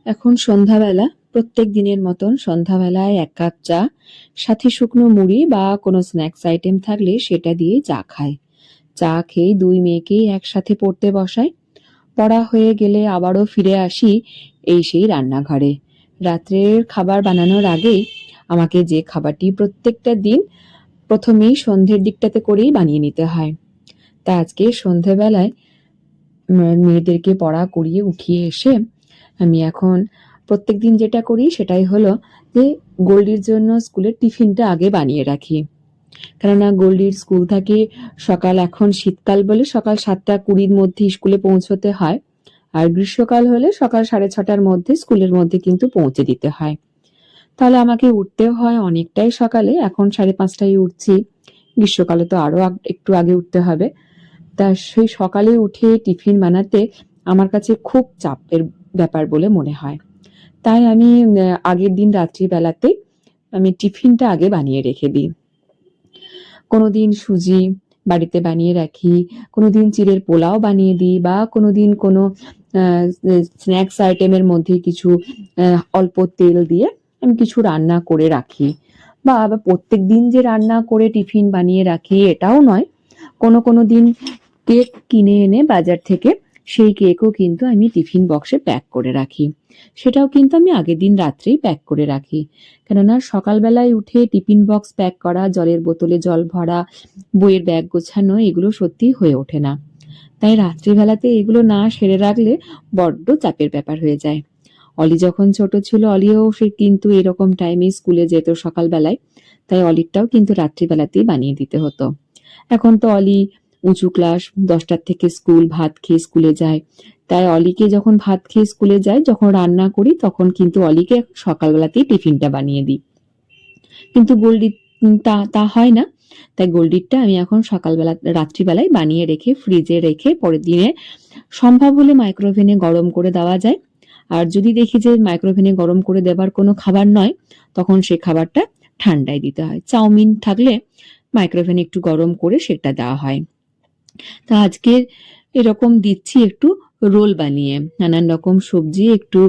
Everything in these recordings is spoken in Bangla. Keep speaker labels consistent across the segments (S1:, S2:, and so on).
S1: এখন সন্ধ্যাবেলা, প্রত্যেক দিনের মতন সন্ধ্যাবেলায় ১ কাপ চা, সাথে শুকনো মুড়ি বা কোনো স্ন্যাক্স আইটেম থাকলে সেটা দিয়ে চা খায়। চা খেয়ে ২ মেয়েকেই একসাথে পড়তে বসাই। পড়া হয়ে গেলে আবারও ফিরে আসি এই সেই রান্নাঘরে। রাত্রের খাবার বানানোর আগেই আমাকে যে খাবারটি প্রত্যেকটা দিন ১ম এই সন্ধ্যের দিকটাতে করেই বানিয়ে নিতে হয়। তা আজকে সন্ধেবেলায় মেয়েদেরকে পড়া করিয়ে উঠিয়ে এসে আমি এখন প্রত্যেকদিন যেটা করি সেটাই হলো যে গোল্ডির জন্য স্কুলের টিফিনটা আগে বানিয়ে রাখি। কেননা গোল্ডির স্কুল থাকে সকাল, এখন শীতকাল বলে সকাল ৭:২০-র মধ্যে স্কুলে পৌঁছতে হয়, আর গ্রীষ্মকাল হলে সকাল ৬:৩০-র মধ্যে স্কুলের মধ্যে কিন্তু পৌঁছে দিতে হয়। তাহলে আমাকে উঠতেও হয় অনেকটাই সকালে, এখন ৫:৩০টায় উঠছি, গ্রীষ্মকালে তো আরো একটু আগে উঠতে হবে। তা সেই সকালে উঠে টিফিন বানাতে আমার কাছে খুব চাপের ব্যাপার বলে মনে হয়। তাই আমি আগের দিন রাত্রিবেলাতেই আমি টিফিনটা আগে বানিয়ে রেখে দিই। কোনোদিন সুজি বাড়িতে বানিয়ে রাখি, কোনোদিন চিড়ের পোলাও বানিয়ে দিই, বা কোনোদিন কোনো স্ন্যাক্স আইটেমের মধ্যে কিছু অল্প তেল দিয়ে আমি কিছু রান্না করে রাখি। বা আবার প্রত্যেকদিন যে রান্না করে টিফিন বানিয়ে রাখি এটাও নয়। কোনো দিন কেক কিনে এনে বাজার থেকে সেই কেকও কিন্তু আমি টিফিন বক্সে প্যাক করে রাখি। সেটাও কিন্তু আমি আগের দিন রাত্রেই প্যাক করে রাখি। কেননা সকালবেলায় উঠে টিফিন বক্স প্যাক করা, জলের বোতলে জল ভরা, বইয়ের ব্যাগ গোছানো এগুলো সত্যিই হয়ে ওঠে না। তাই রাত্রিবেলাতে এগুলো না সেরে রাখলে বড্ড চাপের ব্যাপার হয়ে যায়। অলি যখন ছোট ছিল, অলিও সে কিন্তু এরকম টাইমে স্কুলে যেত সকালবেলায়, তাই অলিরটাও কিন্তু রাত্রিবেলাতেই বানিয়ে দিতে হতো। এখন তো অলি উঁচু ক্লাস, ১০টার থেকে স্কুল, ভাত খেয়ে স্কুলে যায়। তাই অলিকে যখন ভাত খেয়ে স্কুলে যায়, যখন রান্না করি তখন কিন্তু অলিকে সকালবেলাতেই টিফিনটা বানিয়ে দিই। কিন্তু গোল্ডি তা তা হয় না। তাই গোল্ডিরটা আমি এখন সকালবেলা রাত্রিবেলায় বানিয়ে রেখে ফ্রিজে রেখে পরের দিনে সম্ভব হলে মাইক্রোওভেনে গরম করে দেওয়া যায়। আর যদি দেখি যে মাইক্রোওভেনে গরম করে দেবার কোনো খাবার নয়, তখন সে খাবারটা ঠান্ডায় দিতে হয়। চাউমিন থাকলে মাইক্রোওভেনে একটু গরম করে সেটা দেওয়া হয়। তা আজকে এরকম দিচ্ছি একটু রোল বানিয়ে, নানান রকম সবজি একটু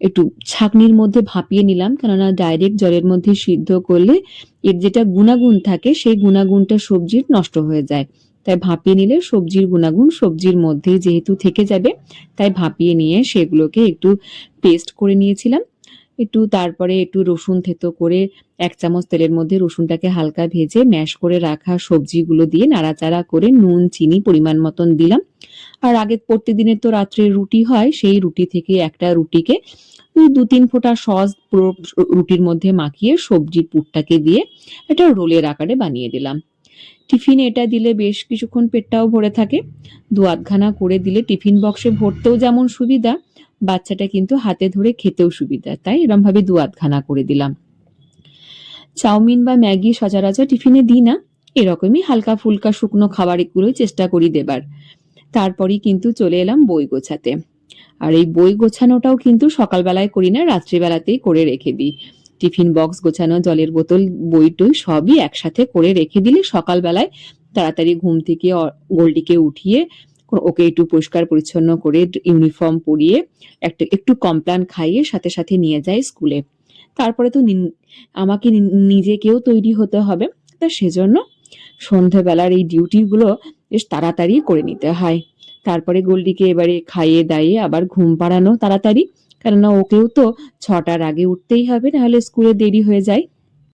S1: একটু ছাঁকনির মধ্যে ভাপিয়ে নিলাম, কেননা ডাইরেক্ট জলের মধ্যে সিদ্ধ করলে এর যেটা গুণাগুণ থাকে সেই গুণাগুণটা সবজির নষ্ট হয়ে যায়। তাই ভাপিয়ে নিলে সবজির গুণাগুণ সবজির মধ্যেই যেহেতু থেকে যাবে, তাই ভাপিয়ে নিয়ে সেগুলোকে একটু পেস্ট করে নিয়েছিলাম। তারপরে একটু রসুন থেতো করে ১ চামচ তেলের মধ্যে রসুনটাকে হালকা ভেজে ম্যাশ করে রাখা সবজিগুলো দিয়ে নাড়াচাড়া করে নুন চিনি পরিমাণ মতন দিলাম। আর আগে প্রত্যেকদিনের তো রাত্রে রুটি হয়, সেই রুটি থেকে একটা রুটিকে ২-৩ ফোঁটা সস পুরো রুটির মধ্যে মাখিয়ে সবজির পুরটাকে দিয়ে একটা রোলের আকারে বানিয়ে দিলাম। টিফিনে এটা দিলে বেশ কিছুক্ষণ পেটটাও ভরে থাকে। ২-৮খানা করে দিলে টিফিন বক্সে ভরতেও যেমন সুবিধা, বাচ্চাটা কিন্তু হাতে ধরে খেতেও সুবিধা। তাই এরম ভাবে ২-৮খানা করে দিলাম। চাউমিন বা ম্যাগি সচরাচর টিফিনে দিই না, এরকমই হালকা ফুলকা শুকনো খাবার এগুলোই চেষ্টা করি দেবার। তারপরই কিন্তু চলে এলাম বই গোছাতে। আর এই বই গোছানোটাও কিন্তু সকালবেলায় করি না, রাত্রিবেলাতেই করে রেখে দিই। টিফিন বক্স গোছানো, জলের বোতল, বই টই সবই একসাথে করে রেখে দিলে সকালবেলায় তাড়াতাড়ি ঘুম থেকে গোল্ডিকে উঠিয়ে ওকে একটু পরিষ্কার পরিচ্ছন্ন করে ইউনিফর্ম পরিয়ে একটু কমপ্লান খাইয়ে সাথে সাথে নিয়ে যাই স্কুলে। তারপরে তো আমাকে নিজেকেও তৈরি হতে হবে, তা সেজন্য সন্ধ্যেবেলার এই ডিউটিগুলো বেশ তাড়াতাড়ি করে নিতে হয়। তারপরে গোল্ডিকে এবারে খাইয়ে দাইয়ে আবার ঘুম পাড়ানো তাড়াতাড়ি, কেননা ওকেও তো ৬টার আগে উঠতেই হবে, নাহলে স্কুলে দেরি হয়ে যায়।